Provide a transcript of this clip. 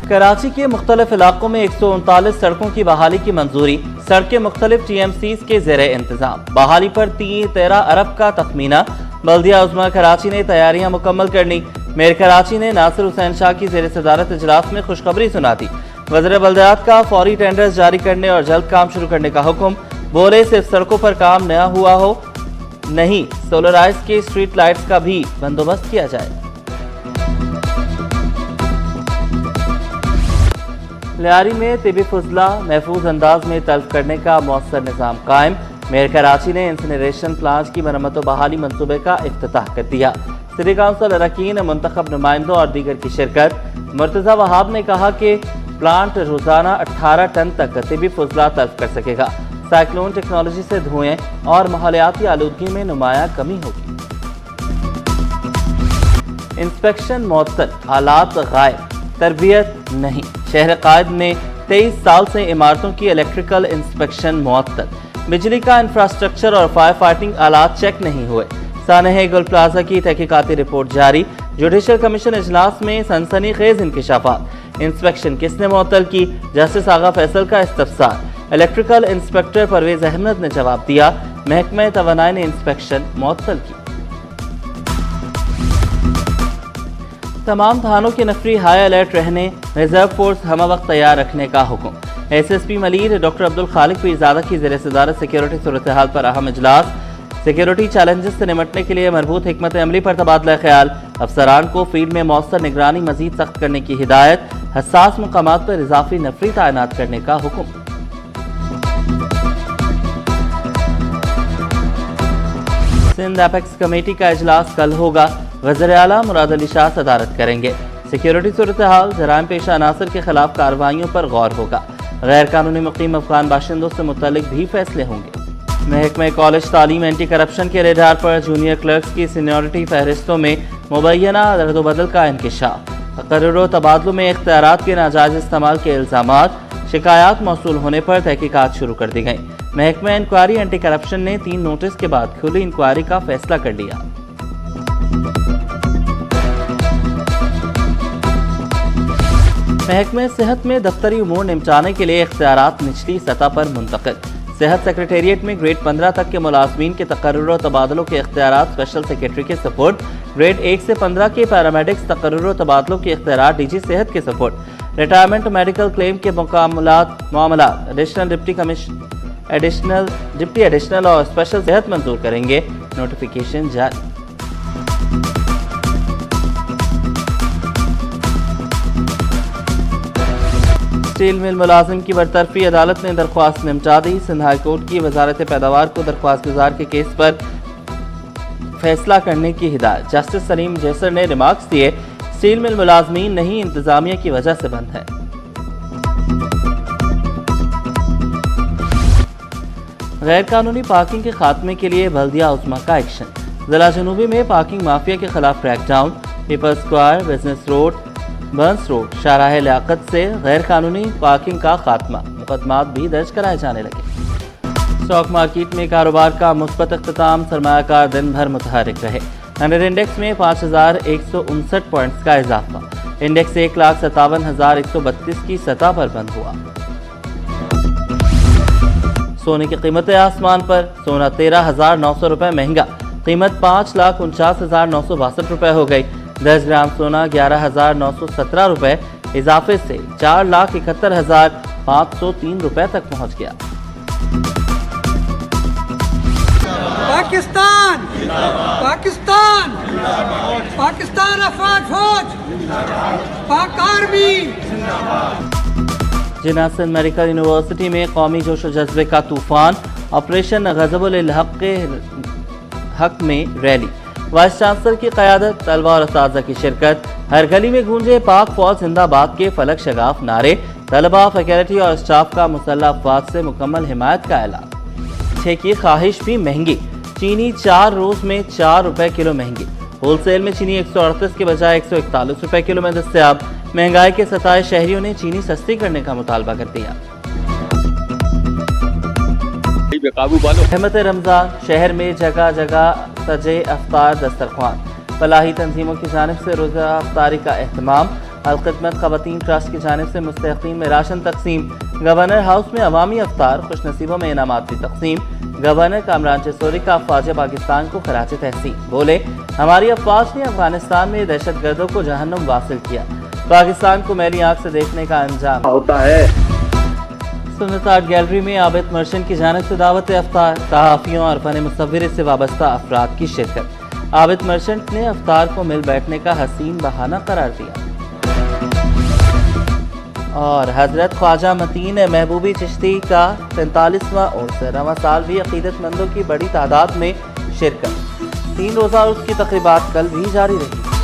کراچی کے مختلف علاقوں میں 139 سڑکوں کی بحالی کی منظوری، سڑکیں مختلف TMCs کے زیر انتظام، بحالی پر 13 ارب کا تخمینہ، بلدیہ عظمیٰ کراچی نے تیاریاں مکمل کر لی۔ میئر کراچی نے ناصر حسین شاہ کی زیر صدارت اجلاس میں خوشخبری سنا دی۔ وزیر بلدیات کا فوری ٹینڈرز جاری کرنے اور جلد کام شروع کرنے کا حکم، بولے صرف سڑکوں پر کام نہ ہوا ہو، نہیں سولرائز کے اسٹریٹ لائٹس کا بھی بندوبست کیا جائے۔ لیاری میں طبی فضلہ محفوظ انداز میں تلف کرنے کا مؤثر نظام قائم، میئر کراچی نے انسنریشن پلانٹ کی مرمت و بحالی منصوبے کا افتتاح کر دیا۔ سٹی کونسل اراکین، منتخب نمائندوں اور دیگر کی شرکت۔ مرتضی وہاب نے کہا کہ پلانٹ روزانہ 18 ٹن تک طبی فضلہ تلف کر سکے گا۔ سائیکلون ٹیکنالوجی سے دھوئیں اور ماحولیاتی آلودگی میں نمایاں کمی ہوگی۔ انسپیکشن معطل، آلات غائب، تربیت نہیں۔ شہر قائد میں 23 سال سے عمارتوں کی الیکٹریکل انسپیکشن معطل، بجلی کا انفراسٹرکچر اور فائر فائٹنگ آلات چیک نہیں ہوئے۔ سانحہ گل پلازا کی تحقیقاتی رپورٹ جاری، جوڈیشل کمیشن اجلاس میں سنسنی خیز انکشافات۔ انسپیکشن کس نے معطل کی؟ جسٹس آغا فیصل کا استفسار۔ الیکٹریکل انسپیکٹر پرویز احمد نے جواب دیا، محکمہ توانائی نے انسپیکشن معطل کی۔ تمام تھانوں کے نفری ہائی الرٹ رہنے، ریزرو فورس ہمہ وقت تیار رکھنے کا حکم۔ SSP ملیر ڈاکٹر عبدالخالق پیرزادہ کی زیر صدارت سیکیورٹی صورتحال پر اہم اجلاس۔ سیکیورٹی چیلنجز سے نمٹنے کے لیے مربوط حکمت عملی پر تبادلہ خیال، افسران کو فیلڈ میں مؤثر نگرانی مزید سخت کرنے کی ہدایت، حساس مقامات پر اضافی نفری تعینات کرنے کا حکم۔ سندھ ایپیکس کمیٹی کا اجلاس کل ہوگا، وزیر اعلیٰ مراد علی شاہ صدارت کریں گے۔ سیکیورٹی صورتحال، جرائم پیشہ عناصر کے خلاف کارروائیوں پر غور ہوگا۔ غیر قانونی مقیم افغان باشندوں سے متعلق بھی فیصلے ہوں گے۔ محکمہ کالج تعلیم اینٹی کرپشن کے ریڈار پر جونیئر کلرکس کی سینیورٹی فہرستوں میں مبینہ رد و بدل کا انکشاف۔ تقرر و تبادلوں میں اختیارات کے ناجائز استعمال کے الزامات، شکایات موصول ہونے پر تحقیقات شروع کر دی گئیں۔ محکمہ انکوائری اینٹی کرپشن نے 3 نوٹس کے بعد کھلی انکوائری کا فیصلہ کر لیا۔ محکمہ صحت میں دفتری امور نمٹانے کے لیے اختیارات نچلی سطح پر منتقل۔ صحت سیکریٹریٹ میں گریڈ 15 تک کے ملازمین کے تقرر و تبادلوں کے اختیارات اسپیشل سیکریٹری کے سپورٹ، گریڈ 1 سے 15 کے پیرامیڈکس تقرر و تبادلوں کے اختیارات DG صحت کے سپورٹ۔ ریٹائرمنٹ میڈیکل کلیم کے معاملات ڈپٹی ایڈیشنل اور اسپیشل صحت منظور کریں گے، نوٹیفیکیشن جاری۔ اسٹیل مل ملازم کی برطرفی، عدالت نے درخواست نمٹا دی۔ سندھ ہائی کورٹ کی وزارت پیداوار کو درخواست گزار کے کیس پر فیصلہ کرنے کی ہدایت۔ جسٹس سلیم جیسر نے ریمارکس دیے، اسٹیل مل ملازمین نہیں انتظامیہ کی وجہ سے بند ہے۔ غیر قانونی پارکنگ کے خاتمے کے لیے بلدیہ عظمیٰ کا ایکشن۔ ضلع جنوبی میں پارکنگ مافیا کے خلاف crackdown, people square, business road, Burns road, شاہراہ لیاقت سے غیر قانونی پارکنگ کا خاتمہ، مقدمات بھی درج کرائے جانے لگے۔ اسٹاک مارکیٹ میں کاروبار کا مثبت اختتام، سرمایہ کار دن بھر متحرک رہے۔ ہنڈریڈ انڈیکس میں 5159 پوائنٹس کا اضافہ، انڈیکس 1,57,132 کی سطح پر بند ہوا۔ سونے کی قیمتیں آسمان پر، سونا 13,900 روپے مہنگا، قیمت 5,49,962 روپے ہو گئی۔ 10 گرام سونا 11,917 روپے اضافے سے 4,71,503 روپے تک پہنچ گیا۔ پاکستان پاکستان پاکستان افواج فوج پاک آرمی۔ جناح سندھ میڈیکل یونیورسٹی میں قومی جوش و جذبے کا طوفان، آپریشن غضب الحق کے حق میں ریلی، وائس چانسلر کی قیادت، طلبہ اور اساتذہ کی شرکت۔ ہر گلی میں گونجے پاک فوج زندہ باد کے فلک شگاف نعرے، طلبہ، فیکلٹی اور اسٹاف کا مسلح افواج سے مکمل حمایت کا اعلان۔ مٹھے کی خواہش بھی مہنگی، چینی 4 روز میں 4 روپے کلو مہنگی، ہول سیل میں چینی 138 کے بجائے 141 روپے کلو میں دستیاب۔ مہنگائی کے ستائے شہریوں نے چینی سستی کرنے کا مطالبہ کر دیا۔ رحمت رمضان، شہر میں جگہ جگہ سجے افطار دسترخوان، فلاحی تنظیموں کی جانب سے روزہ افطاری کا اہتمام، الخدمت خواتین ٹرسٹ کی جانب سے مستحقین میں راشن تقسیم، گورنر ہاؤس میں عوامی افطار، خوش نصیبوں میں انعامات کی تقسیم۔ گورنر کامران چسوری کا افواج پاکستان کو خراج تحسین، بولے ہماری افواج نے افغانستان میں دہشت گردوں کو جہنم واصل کیا، پاکستان کو میلی آنکھ سے دیکھنے کا انجام ہوتا ہے۔ سنت آرٹ گیلری میں عابد مرچنٹ کی جانب سے دعوت افطار، صحافیوں اور فن مصورے سے وابستہ افراد کی شرکت۔ عابد مرچنٹ نے افطار کو مل بیٹھنے کا حسین بہانہ قرار دیا۔ اور حضرت خواجہ متین محبوبی چشتی کا 45واں عرس رواں سال بھی عقیدت مندوں کی بڑی تعداد میں شرکت۔ 3 روزہ عرس کی تقریبات کل بھی جاری رہی۔